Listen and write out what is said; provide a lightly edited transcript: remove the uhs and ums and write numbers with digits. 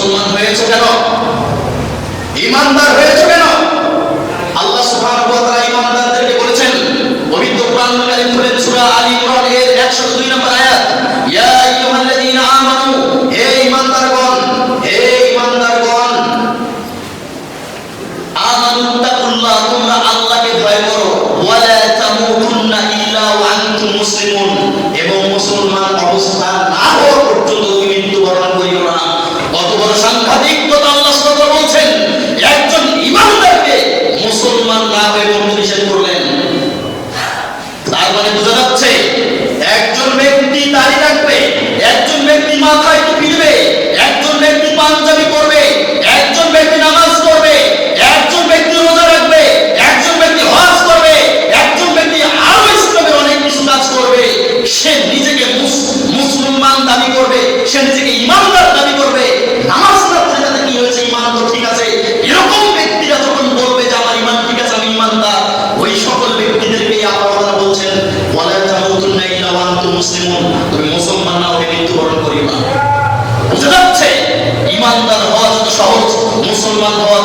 মুসলমান হয়েছে কেন? ঈমানদার হয়েছে কেন? আল্লাহ সুবহানাহু ওয়া তাআলা ঈমানদারদেরকে বলেছেন পবিত্র কোরআনুল কারীম খুলেন সূরা আলী ইমরান এর 102 নম্বর আয়াত, ইয়া আইয়ুহাল্লাযীনা আমানু, হে ঈমানদারগণ, হে ঈমানদারগণ, আমানুত্তাকুল্লাহ, তোমরা আল্লাহকে ভয় করো, ওয়ালা তামুতুন্না ইল্লা ওয়া আনতুম মুসলিমুন, এবং মুসলমান অবস্থা না হওয়া পর্যন্ত মৃত্যুবরণ করিও না। কত বড় সাংঘাতিক কথা আল্লাহ সুবহানাহু বলছেন, একজন ঈমানদারকে মুসলমান না হয়ে মরতে নিষেধ করলেন। তার মানে বোঝা যাচ্ছে একজন ব্যক্তি দাড়ি রাখবে, একজন ব্যক্তি মাথায় টুপি দেবে, একজন ব্যক্তি পাঞ্জাবি পরবে, একজন ব্যক্তি নামাজ পড়বে, একজন ব্যক্তি রোজা রাখবে, একজন ব্যক্তি হজ করবে, একজন ব্যক্তি আরো ইসলামের অনেক কিছু কাজ করবে, সে নিজেকে মুসলমান দাবি করবে, সে নিজেকে ঈমানদার দাবি করবে, নামাজ না পড়ে তাতে কি হয়েছে, ঈমান তো ঠিক আছে, এরকম ব্যক্তিরা যখন বলবে যে আমার ঈমান ঠিক আছে, আমি ঈমানদার, ওই সকল ব্যক্তিদেরকে আল্লাহ বলছেন ওয়ালা তামুতুন্না ইল্লা ওয়া আনতুম মুসলিমুন, তুমি মুসলমান না হয়ে মৃত্যুবরণ করিও না। বুঝা যাচ্ছে ঈমানদার হওয়া যত সহজ, মুসলমান হওয়া